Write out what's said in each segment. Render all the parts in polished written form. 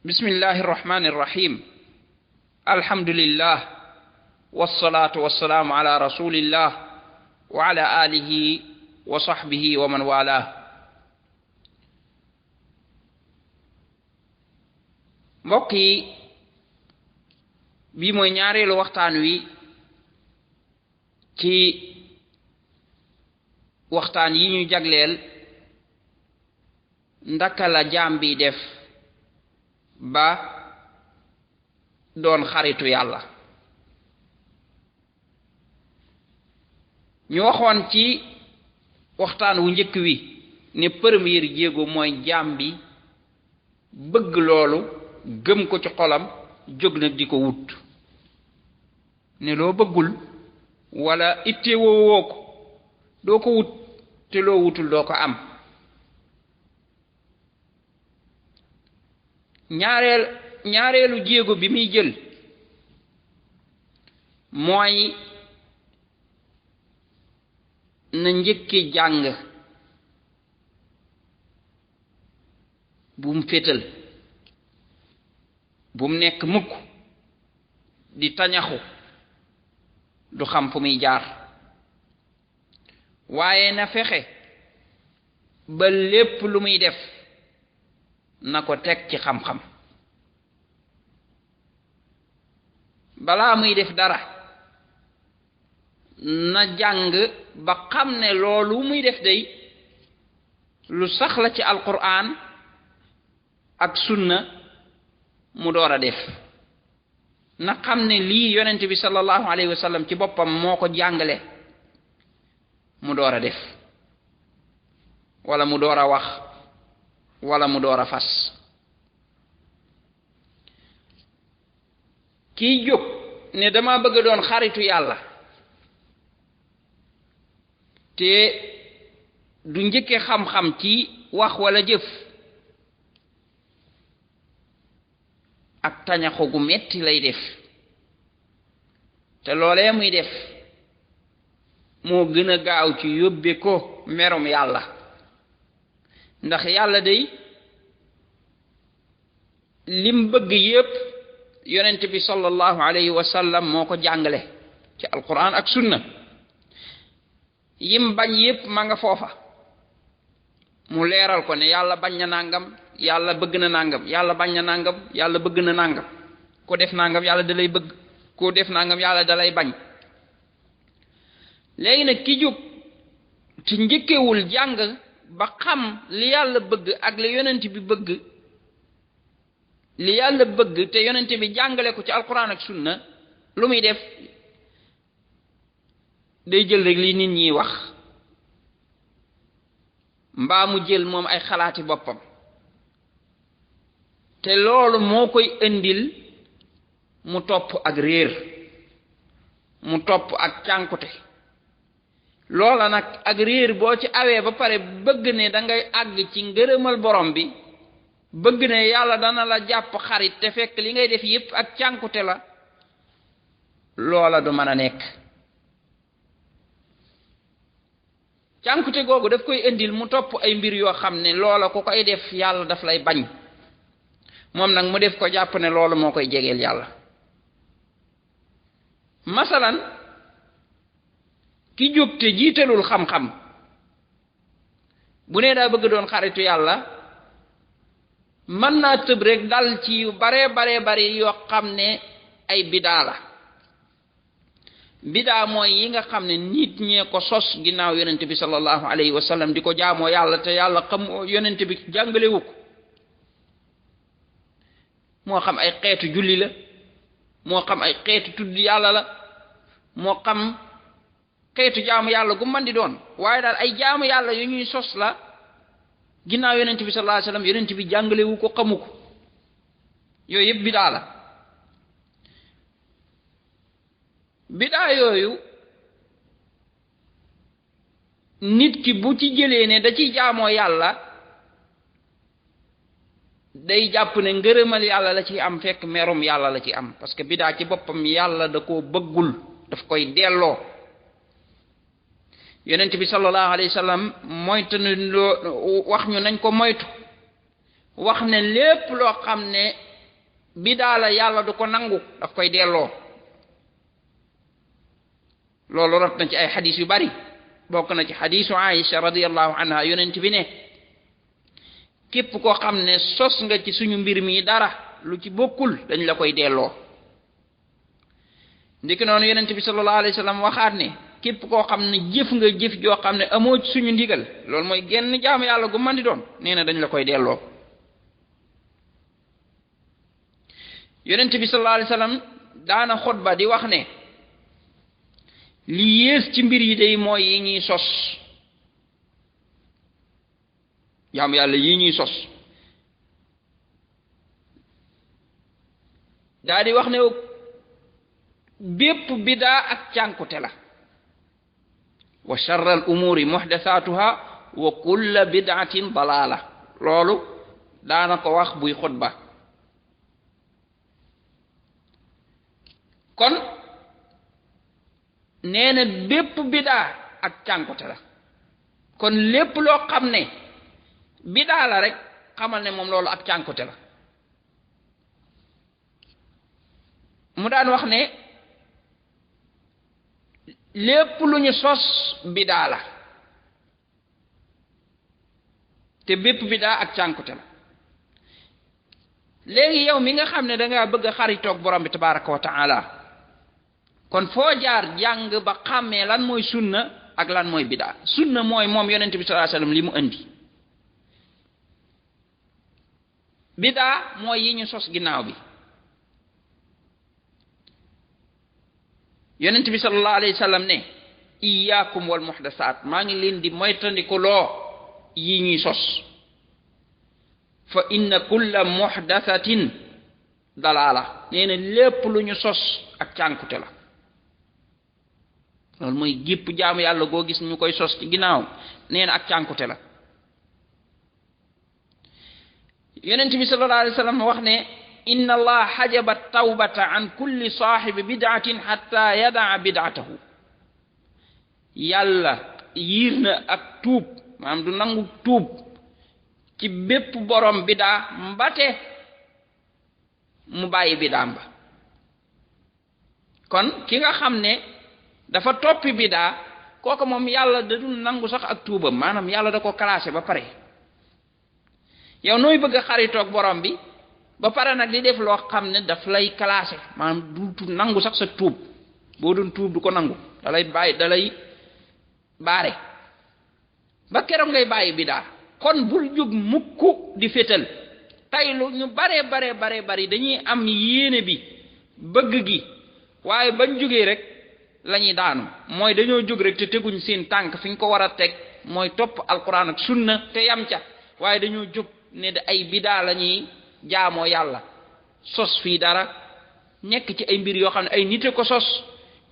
bismillahi irrahmani irrahim alhamdulillah wassalatu wassalaamu ala rasulillah wa ala alihi wa sahbihi wa man wala mbokk yi bii mooy ñaareelu waxtaan wi ci waxtaan yi ñu jagleel ndaka la jaam bi def ba doon xaritu yàlla. ñu waxoon ci waxtaan wu njëkk wi ne première jéego mooy jaam bi bëgg loolu gëm ko ci xolam jóg nag di ko wut ne loo bëggul wala ittewoo woo ko doo ko wut te loo wutul doo ko am. ñaareelu jéego bi muy jël mooy na njëkke jàng bum fétal bum nekk mukk di tañaxu du xam fu muy jaar waaye na fexe ba lépp lu muy def na ko teg ci xam-xam balaa muy def dara na jàng ba xam ne loolu muy def day lu sax la ci alquran ak sunna mu door a def na xam ne lii yonent bi sallallahu alayhi wa sallam ci boppam moo ko jàngale mu door a def wala mu door a wax wala mu door a fas. kiy jóg ne dama bëgg doon xaritu yàlla te du njëkke xam-xam ci wax wala jëf ak tañaxu gu metti lay def te loolee muy def moo gën a gaaw ci yóbbe ko merum yàlla ndax yàlla day lim bëgg yépp yonent bi sallallahu alayhi wa sallam moo ko jàngale ci alquran ak sunna yim bañ yépp ma nga foofa mu leeral ko ne yàlla bañ na nàngam yàlla bëgg na nàngam yàlla bañ na nàngam yàlla bëgg na nàngam ko def nàngam yàlla dalay bëgg ko def nàngam yàlla dalay bañ. léegi nag ki jóg ci njëkkewul jàng ba xam li yàlla bëgg ak li yonent bi bëgg li yàlla bëgg te yonent bi jàngale ko ci alquran ak sunna lu muy def day jël rek li nit ñi wax mbaa mu jël moom ay xalaati boppam te loolu moo koy indil mu topp ak réer mu topp ak cànkute loola nag ak réer boo ci awee ba pare bëgg ne dangay àgg ci ngërëmal borom bi bëgg ne yàlla dana la jàpp xarit te fekk li ngay def yépp ak cànkute la loola du mën a nekk. cànkute googu daf koy indil mu topp ay mbir yoo xam ne loola ku koy def yàlla daf lay bañ moom nag mu def ko jàpp ne loolu moo koy jegeel yàlla. masalan ki jóg te jiitalul xam-xam bu ne daa bëgg doon xaritu yàlla mën naa tëb rek dal ci yu bare bari yoo xam ne ay bidaa la. bidaa mooy yi nga xam ne nit ñee ko sos ginnaaw yonent bi sallallahu alayhi wa sallam di ko jaamoo yàlla te yàlla xam yonent bi jàngalewu ko moo xam ay xeetu julli la moo xam ay xeetu tudd yàlla la moo xam xeetu jaamu yàlla gu mën di doon waaye daal ay jaamu yàlla yu ñuy sos la ginnaaw yonent bi sallallahu alayhi wa sallam yonent bi jàngalewu ko xamu ko yooyu yëpp bidaa la. bidaa yooyu nit ki bu ci jëlee ne da ci jaamoo yàlla day jàpp ne ngërëmal yàlla la ci am fekk merum yàlla la ci am parce que bidaa ci boppam yàlla da koo bëggul daf koy delloo. yonent bi sallallahu alayhi wa sallam moytu wax ñu nañ ko moytu wax ne lépp loo xam ne bidaa la yàlla du ko nangu daf koy delloo loolu rot na ci ay xadis yu bari bokk na ci xadisu Aïcha radiyallahu anha yonent bi ne képp koo xam ne sos nga ci suñu mbir mi dara lu ci bokkul dañ la koy delloo ndiki noonu yonent bi sallallahu alayhi wa sallam waxaat ne képp koo xam ne jëf nga jëf joo xam ne amoo ci suñu ndigal loolu mooy genn jaamu yàlla gu mën di doon nee na dañ la koy delloo yonent bi sallallahu alayhi wa sallam daana xutba di wax ne li yées ci mbir yi day mooy yi ñuy sos jaamu yàlla yi ñuy sos daa di wax ne bépp bidaa ak cànkute la wa sharra al umuri muhdathatuha wa kulla bid'atin dalala loolu daana ko wax buy xutba kon nee na bépp bidaa ak cànkute la kon lépp loo xam ne bidaa la rek xamal ne moom loolu ak cànkute la mu daan wax ne lépp lu ñu sos bidaa la te bépp bidaa ak cànkute la léegi yow mi nga xam ne dangaa bëgg a xaritoog borom bi tabaraka wa taala kon foo jaar jàng ba xàmmee lan mooy sunna ak lan mooy bidaa sunna mooy moom yonent bi sallallahu alayhi wasallam li mu indi bidaa mooy yi ñu sos ginnaaw bi yonent bi sallallahu alayhi wasallam ne iyyakum wal muhdasaat maa ngi leen di moytandiku loo yi ñuy sos fa inna kulla muhdathatin dalaala nee na lépp lu ñu sos ak cànkute la loolu mooy gépp jaamu yàlla goo gis ñu koy sos ci ginnaaw nee na ak cànkute la yonent bi sallallahu alayhi wasallam wax ne inna allah xajaba tawbata an kulli saaxibi bid'atin xatta yadaa bid'atahu yàlla yiir na ak tuub maanaam du nangu tuub ci bépp borom bidaa mbate mu bàyyi bidaam ba kon ki nga xam ne dafa toppi bidaa kooku moom yàlla da dul nangu sax ak tuubam maanaam yàlla da ko classé ba pare yow nooy bëgg a xaritoog borom bi ba pare nag di def loo xam ne daf lay classé maanaam du nangu sax sa tuub boo doon tuub du ko nangu dalay bàyyi dalay baare ba keroog ngay bàyyi bidaa kon bul jóg mukk di fétal tey lu ñu bare bari dañuy am yéene bi bëgg gi waaye bañ jógee rek lañuy daanu mooy dañoo jóg rek te teguñ seen tànk fi ñu ko war a teg mooy topp alquran ak sunna te yam ca waaye dañoo jóg ne da ay bidaa lañuy jaamoo yàlla sos fii dara nekk ci ay mbir yoo xam ne ay nit a ko sos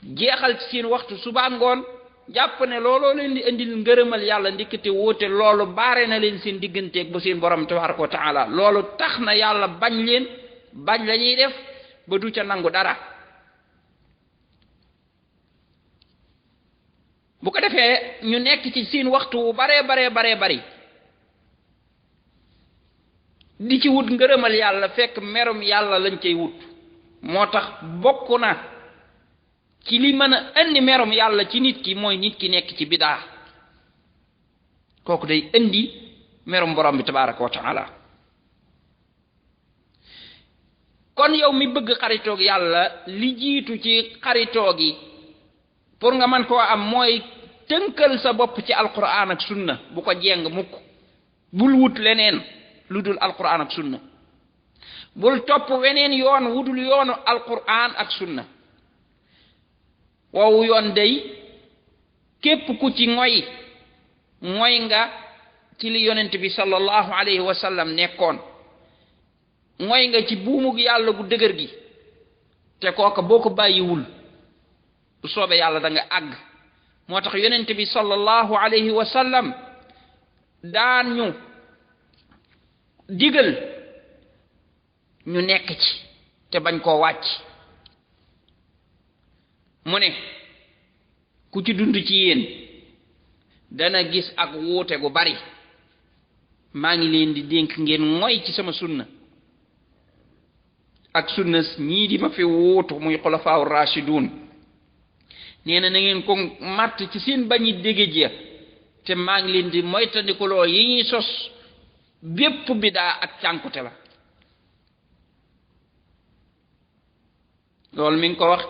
jeexal ci seen waxtu suba ngoon jàpp ne looloo leen di indil ngërëmal yàlla ndikkate woote loolu baare na leen seen digganteeg ba seen borom tabaraka wa taala loolu tax na yàlla bañ leen bañ la ñuy def ba du ca nangu dara bu ko defee ñu nekk ci seen waxtu wu baree bari di ci wut ngërëmal yàlla fekk merum yàlla lañ cay wut moo tax bokk na ci li mën a indi merum yàlla ci nit ki mooy nit ki nekk ci bidaa kooku day indi merum borom bi tabaraka wa taala kon yow mi bëgg xaritoog yàlla li jiitu ci xaritoog yi pour nga mën koo am mooy tënkal sa bopp ci alquran ak sunna bu ko jeng mukk bul wut leneen lu dul alquran ak sunna bul topp weneen yoon wudul yoonu alquran ak sunna woowu yoon day képp ku ci ngoy nga ci li yonent bi sallallahu alayhi wa sallam nekkoon ngoy nga ci buumug yàlla gu dëgër gi te kooka boo ko bàyyiwul bu soobee yàlla da nga àgg moo tax yonent bi sallallahu alayhi wa sallam daan ñu digal ñu nekk ci te bañ koo wàcc mu ne ku ci dund ci yéen dana gis ak wuute gu bari maa ngi leen di dénk ngeen moy ci sama sunna ak sunna ñii di ma fi wuutu muy xulafaaw rashidun nee na ngeen ko matt ci seen bañi dégg ja te maa ngi leen di moytandikuloo yi ñuy sos bépp bidaa ak cànkute la loolu mi ngi ko wax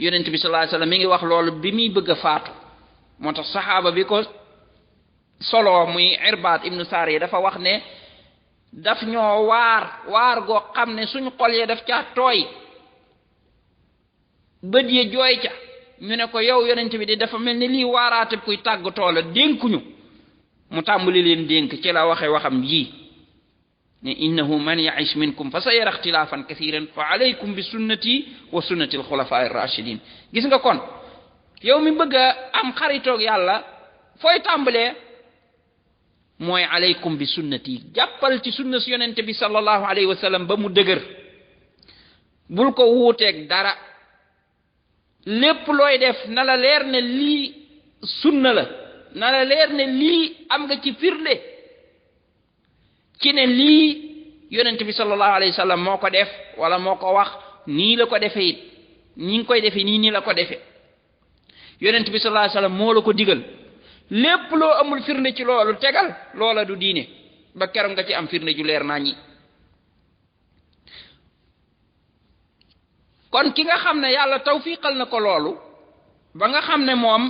yonent bi sallallahu alayhi wasallam mi ngi wax loolu bi muy bëgg a faatu moo tax saxaaba bi ko solo muy Irbaad ibnu Saariya dafa wax ne daf ñoo waar goo xam ne suñu xol yi daf caa tooy bët yi jooy ca ñu ne ko yow yonent bi di dafa mel ni lii waaraate kuy tàggatoo la dénkuñu mu tàmbali leen dénk ci la waxe waxam ji ne innahu man ya'ish minkum fa sayara ikhtilafan kathiran fa alaykum bi sunnati wa sunnati al-khulafa'i ar-rashidin gis nga kon yow mi bëgg a am xaritoog yàlla fooy tàmbalee mooy alaykum bi sunnati jàppal ci sunna si yonent bi sallallahu alayhi wa sallam ba mu dëgër bul ko wuuteeg dara lépp looy def na la leer ne lii sunna la na la leer ne lii am nga ci firnde ci ne lii yonent bi sallallahu alayhi wa sallam moo ko def wala moo ko wax nii la ko defee it ñi ngi koy defee nii la ko defee yonent bi sallallahu alayhi wa sallam moo la ko digal lépp loo amul firnde ci loolu tegal loola du diine ba keroog nga ci am firnde ju leer naa ñi kon ki nga xam ne yàlla tawfiqal na ko loolu ba nga xam ne moom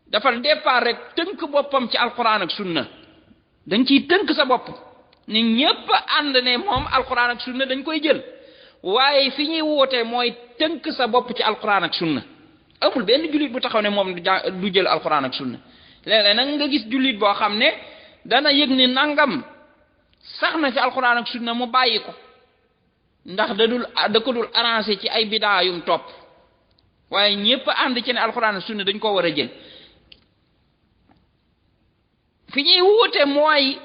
dafa départ rek tënk boppam ci alquran ak sunna dañ ciy tënk sa bopp ni ñépp ànd ne moom alquran ak sunna dañ koy jël waaye fi ñuy wootee mooy tënk sa bopp ci alquran ak sunna amul benn jullit bu taxaw ne moom du jël alquran ak sunna léeg-léeg nag nga gis jullit boo xam ne dana yëg ni nangam sax na ci alquran ak sunna mu bàyyi ko ndax da ko dul arrangé ci ay bidaa yum topp waaye ñépp ànd ci ne alquran ak sunna dañ ko war a jël fi ñuy wuute mooy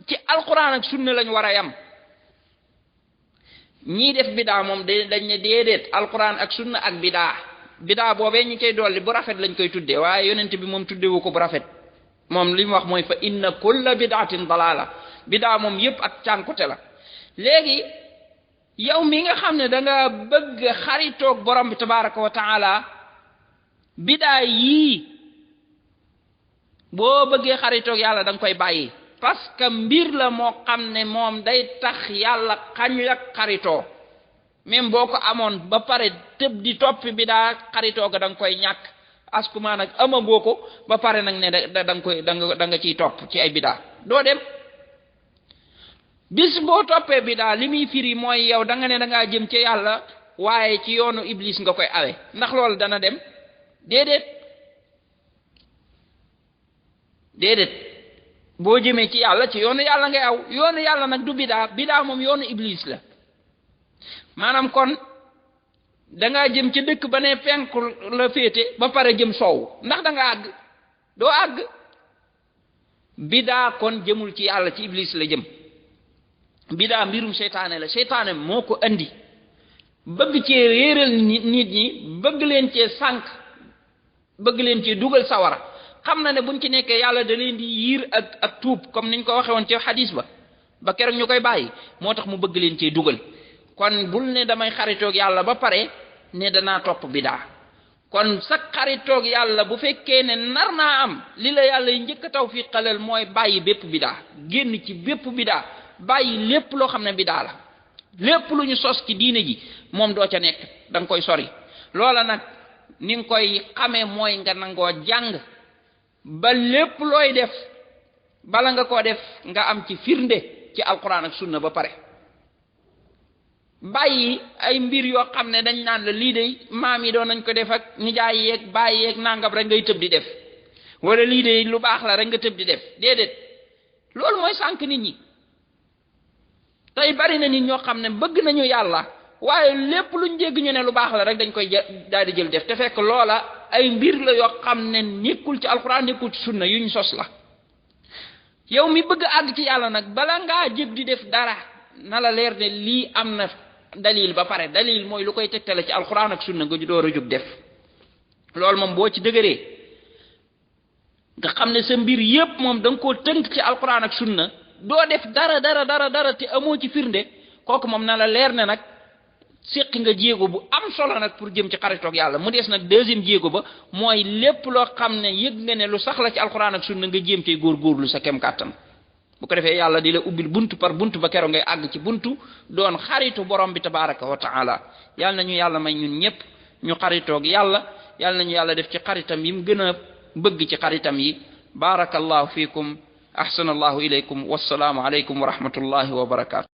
ci alquran ak sunna lañ war a yam ñii def bidaa moom dañ ne déedéet alquran ak sunna ak bidaa boobee ñu koy dolli bu rafet lañ koy tuddee waaye yonent bi moom tuddewu ko bu rafet moom li mu wax mooy fa inna kulla bidaatin dalaala bidaa moom yépp ak cànkute la léegi yow mi nga xam ne da nga bëgg xaritoog borom bi tabaraka wa taala bidaa yii boo bëggee xaritoog yàlla da nga koy bàyyi parce que mbir la moo xam ne moom day tax yàlla xañ la xaritoo même boo ko amoon ba pare tëb di toppi bidaa xaritoo ga da nga koy ñàkk askuma nag amagoo ko ba pare nag ne da nga ciy topp ci ay bidaa doo dem bis boo toppee bidaa li muy firi mooy yow da nga ne da ngaa jëm ci yàlla waaye ci yoonu iblis nga koy awe ndax loolu dana dem déedéet boo jëmee ci yàlla ci yoonu yàlla ngay aw yoonu yàlla nag du bidaa moom yoonu iblis la maanaam kon dangaa jëm ci dëkk ba ne penku la féete ba pare jëm soow ndax da nga àgg doo àgg bidaa kon jëmul ci yàlla ci iblis la jëm bidaa mbirum seytaane la seytaane moo ko andi bëgg cee réeral nit ñi bëgg leen cee sànk bëgg leen cee dugal sawara xam na ne buñ ci nekkee yàlla da leen di yiir ak tuub comme niñ ko waxe woon ci xadis ba keroog ñu koy bàyyi moo tax mu bëgg leen cee dugal kon bul ne damay xaritoog yàlla ba pare ne danaa topp bidaa kon sa xaritoog yàlla bu fekkee ne nar naa am li la yàlla yi njëkk a tawfiqalal mooy bàyyi bépp bidaa génn ci bépp bidaa bàyyi lépp loo xam ne bidaa la lépp lu ñu sos ci diine ji moom doo ca nekk da nga koy sori loola nag ni nga koy xamee mooy nga nangoo jàng ba lépp looy def bala nga koo def nga am ci firnde ci alquran ak sunna ba pare bàyyi ay mbir yoo xam ne dañ naan la lii de maam yi doon nañ ko def ak nijaay yeeg bàyyi yeeg nangam rek ngay tëb di def wala lii de lu baax la rek nga tëb di def déedéet loolu mooy sànq nit ñi tey bari na nit ñoo xam ne bëgg nañu yàlla waaye lépp luñ dégg ñu ne lu baax la rek dañ koy daal di jël def te fekk loola ay mbir la yoo xam ne nekkul ci alxuraan nekkul ci sunna yuñ sos la yow mi bëgg àgg ci yàlla nag bala ngaa jëg di def dara na la leer ne lii am na dalil ba pare dalil mooy lu koy tegtale ci alxuraan ak sunna nga door a jóg def loolu moom boo ci dëgëree nga xam ne sa mbir yépp moom da nga koo tënk ci alxuraan ak sunna doo def dara te amoo ci firnde kooku moom na la leer ne nag séq nga jéego bu am solo nag pour jëm ci xaritoog yàlla. mu des nag deuxième jéego ba mooy lépp loo xam ne yëg nga ne lu sax la ci alxuraan ak sunna nga jéem cee góorgóorlu sa kem kàttan. bu ko defee yàlla di la ubbil buntu par buntu ba keroog ngay àgg ci buntu doon xaritu borom bi tabaraka wa taala. yàlla nañu yàlla may ñun ñëpp ñu xaritoog yàlla, yàlla nañu yàlla def ci xaritam yi mu gën a bëgg ci xaritam yi. barakallahu fiikum, ahsanallahu ilaykum, wassalaamu alaykum wa rahmatullahi wa barakatuh.